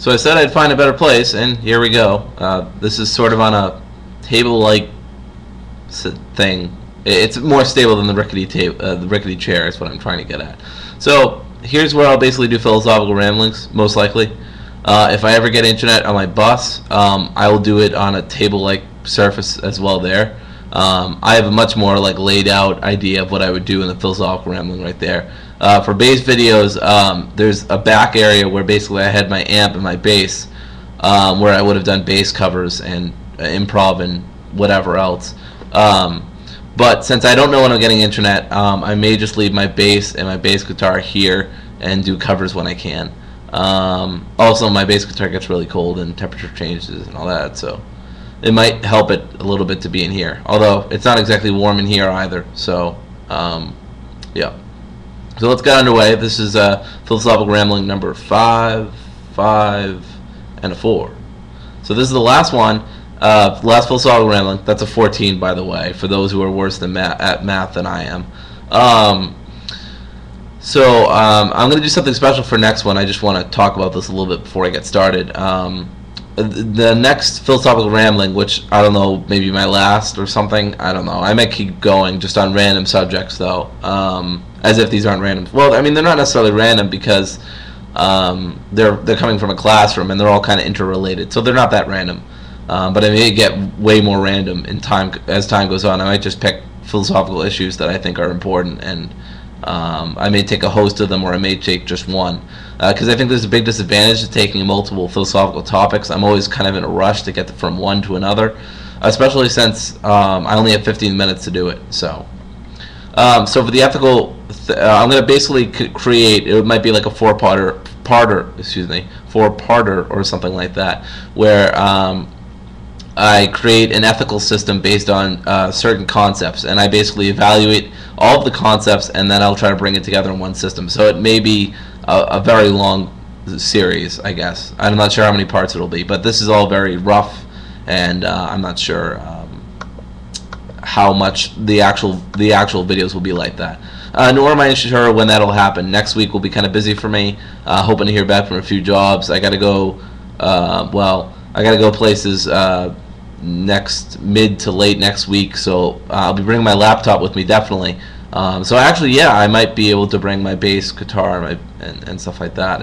So I said I'd find a better place, and here we go. This is sort of on a table-like thing. It's more stable than the rickety the rickety chair is what I'm trying to get at. So here's where I'll basically do philosophical ramblings, most likely. If I ever get internet on my bus, I will do it on a table-like surface as well there. I have a much more like laid out idea of what I would do in the philosophical rambling right there. For bass videos, there's a back area where basically I had my amp and my bass, where I would have done bass covers and improv and whatever else. But since I don't know when I'm getting internet, I may just leave my bass and my bass guitar here and do covers when I can. Also, my bass guitar gets really cold and temperature changes and all that, so it might help it a little bit to be in here. Although it's not exactly warm in here either. So, yeah. So let's get underway. This is philosophical rambling number 5, 5, and a 4. So this is the last one. Last philosophical rambling. That's a 14, by the way, for those who are worse at math than I am. I'm going to do something special for next one. I just want to talk about this a little bit before I get started. The next philosophical rambling, which I don't know, maybe my last or something, I don't know. I might keep going just on random subjects, though, as if these aren't random. Well, I mean, they're not necessarily random because they're coming from a classroom and they're all kind of interrelated, so they're not that random. But I may get way more random in time as time goes on. I might just pick philosophical issues that I think are important, and I may take a host of them, or I may take just one. Because I think there's a big disadvantage to taking multiple philosophical topics. I'm always kind of in a rush to get from one to another, especially since I only have 15 minutes to do it. So for the ethical, I'm going to basically create, it might be like a four-parter or something like that, where I create an ethical system based on certain concepts, and I basically evaluate all of the concepts, and then I'll try to bring it together in one system. So it may be a very long series, I guess. I'm not sure how many parts it'll be, but this is all very rough, and I'm not sure how much the actual videos will be like that. Nor am I sure when that'll happen. Next week will be kind of busy for me. Hoping to hear back from a few jobs. I got to go. I got to go places mid to late next week, so I'll be bringing my laptop with me, definitely. So actually, yeah, I might be able to bring my bass guitar and stuff like that,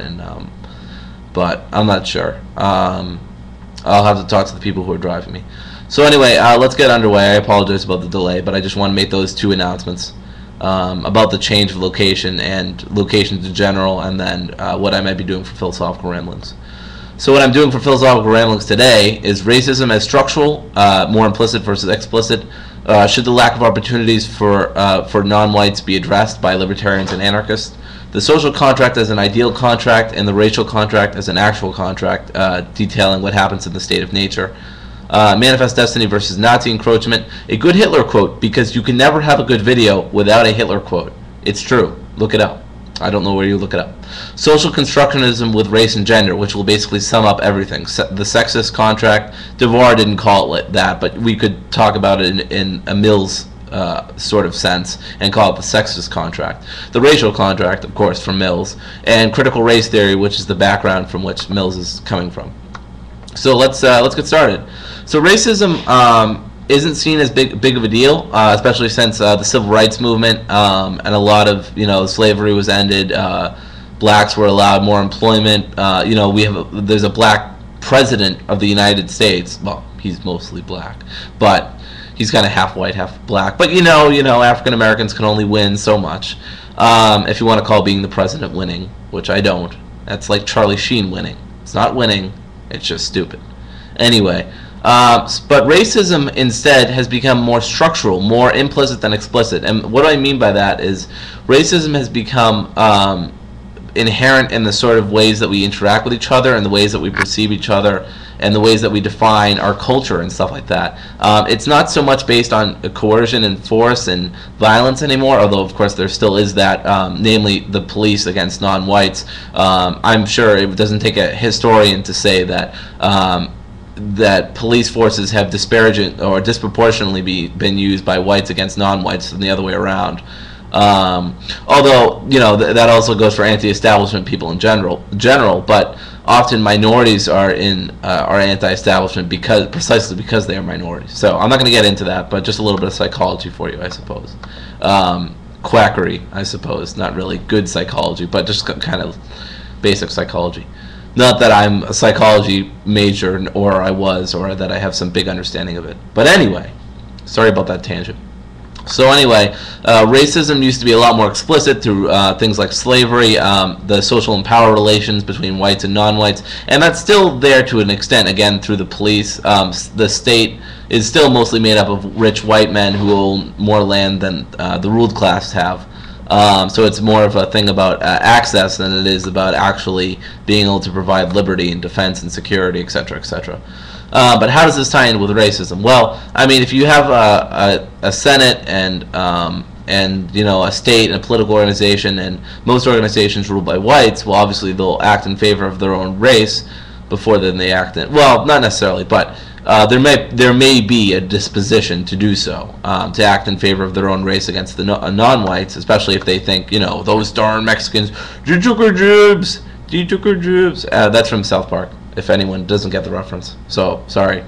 but I'm not sure. I'll have to talk to the people who are driving me. So anyway, let's get underway. I apologize about the delay, but I just want to make those two announcements about the change of location and locations in general, and then what I might be doing for philosophical ramblings. So what I'm doing for philosophical ramblings today is racism as structural, more implicit versus explicit. Should the lack of opportunities for non-whites be addressed by libertarians and anarchists? The social contract as an ideal contract, and the racial contract as an actual contract, detailing what happens in the state of nature. Manifest Destiny versus Nazi encroachment. A good Hitler quote, because you can never have a good video without a Hitler quote. It's true. Look it up. I don't know where you look it up. Social constructionism with race and gender, which will basically sum up everything. The sexist contract. DeVore didn't call it that, but we could talk about it in a Mills sort of sense and call it the sexist contract. The racial contract, of course, from Mills, and critical race theory, which is the background from which Mills is coming from. So let's get started. So racism isn't seen as big of a deal, especially since the civil rights movement and a lot of slavery was ended. Blacks were allowed more employment. There's a black president of the United States. Well, he's mostly black, but he's kind of half white, half black. But African Americans can only win so much. If you want to call being the president winning, which I don't. That's like Charlie Sheen winning. It's not winning. It's just stupid. Anyway. But racism instead has become more structural, more implicit than explicit. And what I mean by that is racism has become inherent in the sort of ways that we interact with each other and the ways that we perceive each other and the ways that we define our culture and stuff like that. It's not so much based on coercion and force and violence anymore, although of course there still is that, namely the police against non-whites. I'm sure it doesn't take a historian to say that that police forces have disparaging or disproportionately been used by whites against non-whites than the other way around. Although that also goes for anti-establishment people in general. But often minorities are anti-establishment precisely because they are minorities. So I'm not going to get into that, but just a little bit of psychology for you, I suppose. Quackery, I suppose, not really good psychology, but just kind of basic psychology. Not that I'm a psychology major, or I was, or that I have some big understanding of it. But anyway, sorry about that tangent. So anyway, racism used to be a lot more explicit through things like slavery, the social and power relations between whites and non-whites, and that's still there to an extent, again, through the police. The state is still mostly made up of rich white men who own more land than the ruled class have. So it's more of a thing about access than it is about actually being able to provide liberty and defense and security, etc., etc. But how does this tie in with racism? Well, I mean, if you have a Senate and a state and a political organization, and most organizations ruled by whites, well, obviously they'll act in favor of their own race before then they act in, well, not necessarily, but there may be a disposition to do so, to act in favor of their own race against the non-whites, especially if they think, those darn Mexicans, you took our jobs, you took our jobs. That's from South Park, if anyone doesn't get the reference. So, sorry.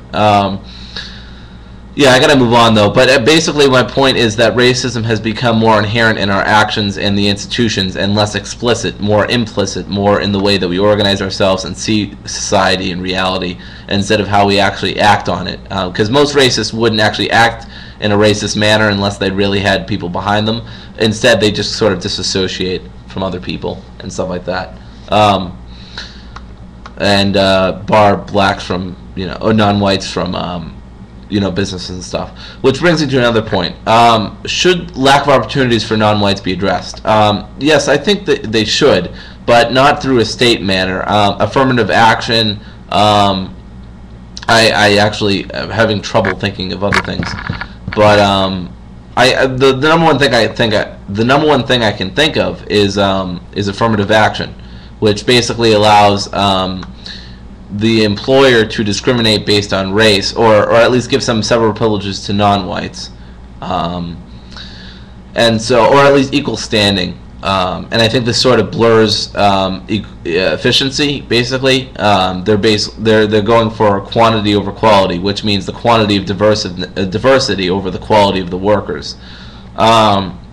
Yeah, I gotta move on though. But basically my point is that racism has become more inherent in our actions and the institutions, and less explicit, more implicit, more in the way that we organize ourselves and see society and reality, instead of how we actually act on it. Because most racists wouldn't actually act in a racist manner unless they really had people behind them. Instead, they just sort of disassociate from other people and stuff like that. And bar blacks from, or non-whites from, businesses and stuff. Which brings me to another point. Should lack of opportunities for non-whites be addressed? Yes, I think that they should, but not through a state manner. Affirmative action, I actually am having trouble thinking of other things. But the number one thing I can think of is affirmative action, which basically allows the employer to discriminate based on race, or at least give some several privileges to non-whites, and so, or at least equal standing. And I think this sort of blurs efficiency. Basically, they're going for quantity over quality, which means the quantity of diversity over the quality of the workers,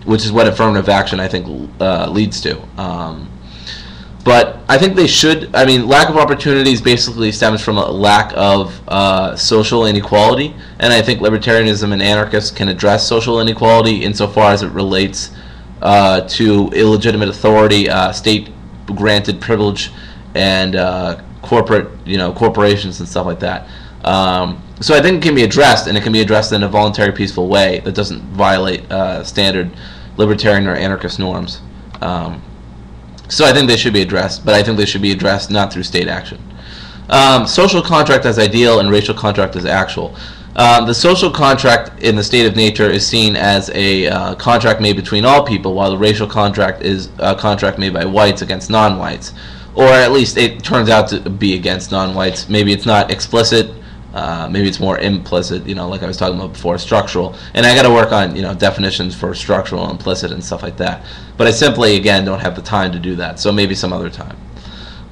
which is what affirmative action, I think, leads to. But I think they should. I mean, lack of opportunities basically stems from a lack of social inequality, and I think libertarianism and anarchists can address social inequality insofar as it relates to illegitimate authority, state-granted privilege, and corporations and stuff like that. So I think it can be addressed, and it can be addressed in a voluntary, peaceful way that doesn't violate standard libertarian or anarchist norms. So I think they should be addressed, but I think they should be addressed not through state action. Social contract as ideal and racial contract as actual. The social contract in the state of nature is seen as a contract made between all people, while the racial contract is a contract made by whites against non-whites. Or at least it turns out to be against non-whites. Maybe it's not explicit, maybe it's more implicit, like I was talking about before, structural. And I got to work on, definitions for structural and implicit and stuff like that. But I simply, again, don't have the time to do that, so maybe some other time.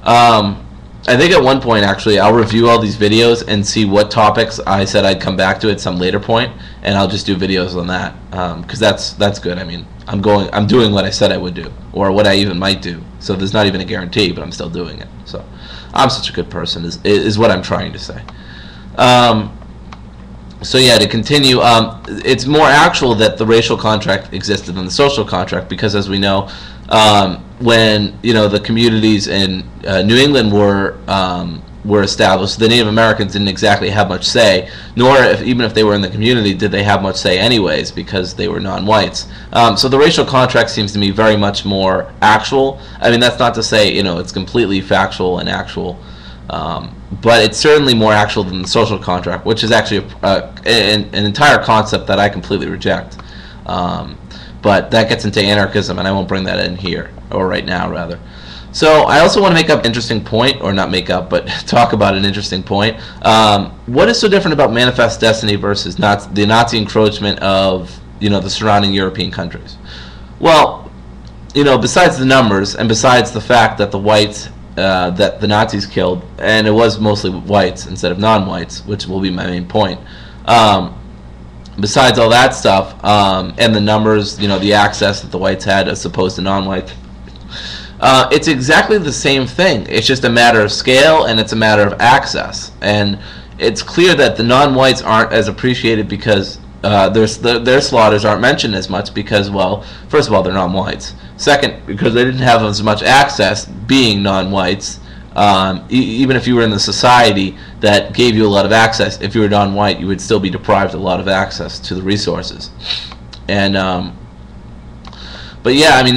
I think at one point, actually, I'll review all these videos and see what topics I said I'd come back to at some later point, and I'll just do videos on that, because that's good. I mean, I'm doing what I said I would do, or what I even might do. So there's not even a guarantee, but I'm still doing it. So I'm such a good person, is what I'm trying to say. So yeah, to continue, it's more actual that the racial contract existed than the social contract, because as we know, when the communities in New England were established, the Native Americans didn't exactly have much say, nor even if they were in the community did they have much say anyways, because they were non-whites. So the racial contract seems to me very much more actual. I mean, that's not to say it's completely factual and actual. But it's certainly more actual than the social contract, which is actually an entire concept that I completely reject. But that gets into anarchism, and I won't bring that in here, or right now, rather. So I also want to make up an interesting point, or not make up, but talk about an interesting point. What is so different about Manifest Destiny versus the Nazi encroachment of the surrounding European countries? Well, besides the numbers, and besides the fact that the whites that the Nazis killed, and it was mostly whites instead of non-whites, which will be my main point. Besides all that stuff, and the numbers, the access that the whites had as opposed to non-whites, it's exactly the same thing. It's just a matter of scale, and it's a matter of access. And it's clear that the non-whites aren't as appreciated because their slaughters aren't mentioned as much because, well, first of all, they're non-whites. Second, because they didn't have as much access being non-whites. Even if you were in the society that gave you a lot of access, if you were non-white, you would still be deprived of a lot of access to the resources. And but yeah, I mean,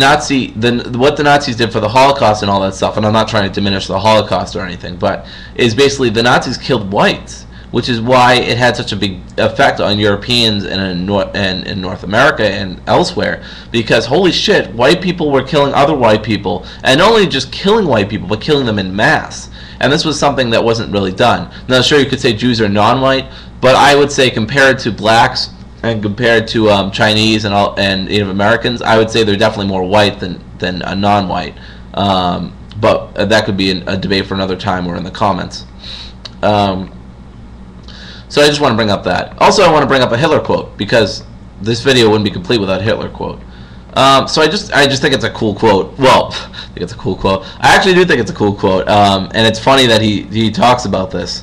what the Nazis did for the Holocaust and all that stuff, and I'm not trying to diminish the Holocaust or anything, but is basically the Nazis killed whites, which is why it had such a big effect on Europeans and in North America and elsewhere, because holy shit, white people were killing other white people, and not only just killing white people, but killing them in mass. And this was something that wasn't really done. Now, sure, you could say Jews are non-white, but I would say compared to blacks and compared to Chinese and Native Americans, I would say they're definitely more white than a non-white. But that could be a debate for another time or in the comments. So I just want to bring up that. Also, I want to bring up a Hitler quote, because this video wouldn't be complete without a Hitler quote. So I just think it's a cool quote. Well, I think it's a cool quote. I actually do think it's a cool quote, and it's funny that he talks about this.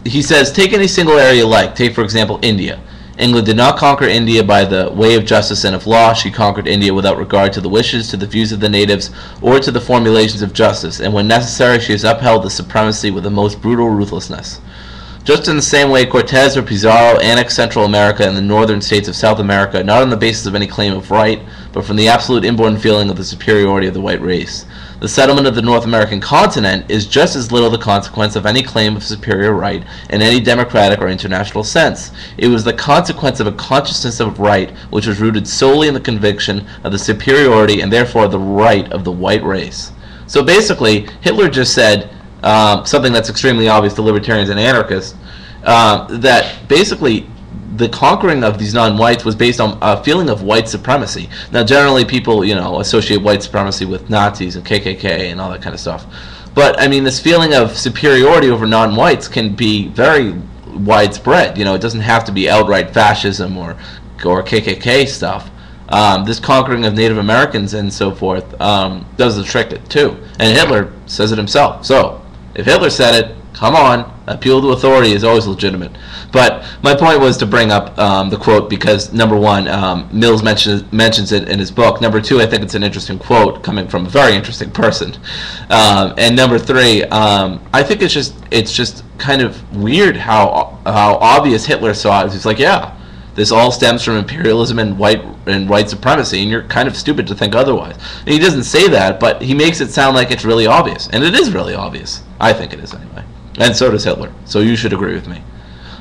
He says, take any single area you like. Take, for example, India. England did not conquer India by the way of justice and of law. She conquered India without regard to the wishes, to the views of the natives, or to the formulations of justice, and when necessary she has upheld the supremacy with the most brutal ruthlessness. Just in the same way Cortez or Pizarro annexed Central America and the northern states of South America, not on the basis of any claim of right, but from the absolute inborn feeling of the superiority of the white race. The settlement of the North American continent is just as little the consequence of any claim of superior right in any democratic or international sense. It was the consequence of a consciousness of right which was rooted solely in the conviction of the superiority and therefore the right of the white race. So basically, Hitler just said something that's extremely obvious to libertarians and anarchists, that basically the conquering of these non-whites was based on a feeling of white supremacy. Now, generally people, associate white supremacy with Nazis and KKK and all that kind of stuff. But, I mean, this feeling of superiority over non-whites can be very widespread. It doesn't have to be outright fascism or KKK stuff. This conquering of Native Americans and so forth does the trick too. And Hitler says it himself. So, if Hitler said it, come on, appeal to authority is always legitimate. But my point was to bring up the quote because, number one, Mills mentions it in his book. Number two, I think it's an interesting quote coming from a very interesting person. And number three, I think it's just kind of weird how obvious Hitler saw it. He's like, yeah, this all stems from imperialism and white supremacy, and you're kind of stupid to think otherwise. And he doesn't say that, but he makes it sound like it's really obvious, and it is really obvious. I think it is anyway, and so does Hitler. So you should agree with me.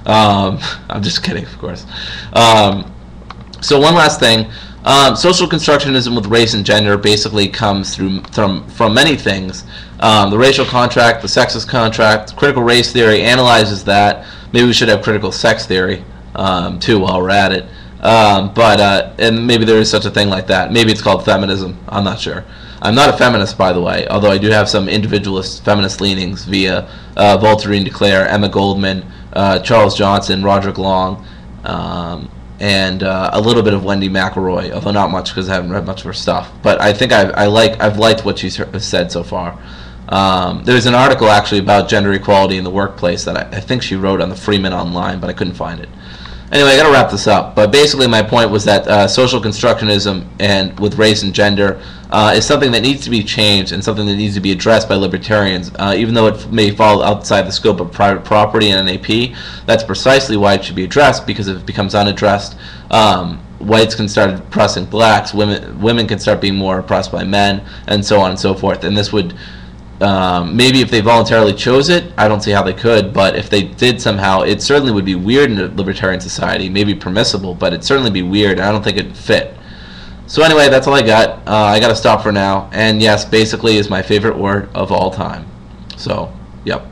I'm just kidding, of course. So one last thing. Social constructionism with race and gender basically comes from many things. The racial contract, the sexist contract, critical race theory analyzes that. Maybe we should have critical sex theory too while we're at it. And maybe there is such a thing like that. Maybe it's called feminism. I'm not sure. I'm not a feminist, by the way, although I do have some individualist feminist leanings via Voltairine de Cleyre, Emma Goldman, Charles Johnson, Roderick Long, and a little bit of Wendy McElroy, although not much because I haven't read much of her stuff. But I think I've liked what she's said so far. There's an article actually about gender equality in the workplace that I think she wrote on the Freeman Online, but I couldn't find it. Anyway, I got to wrap this up. But basically, my point was that social constructionism and with race and gender is something that needs to be changed and something that needs to be addressed by libertarians, even though it may fall outside the scope of private property and NAP. That's precisely why it should be addressed, because if it becomes unaddressed, whites can start oppressing blacks, women can start being more oppressed by men, and so on and so forth. And this would maybe if they voluntarily chose it, I don't see how they could, but if they did somehow, it certainly would be weird in a libertarian society, maybe permissible, but it'd certainly be weird, and I don't think it'd fit. So anyway, that's all I got. I got to stop for now, and yes, basically is my favorite word of all time. So, yep.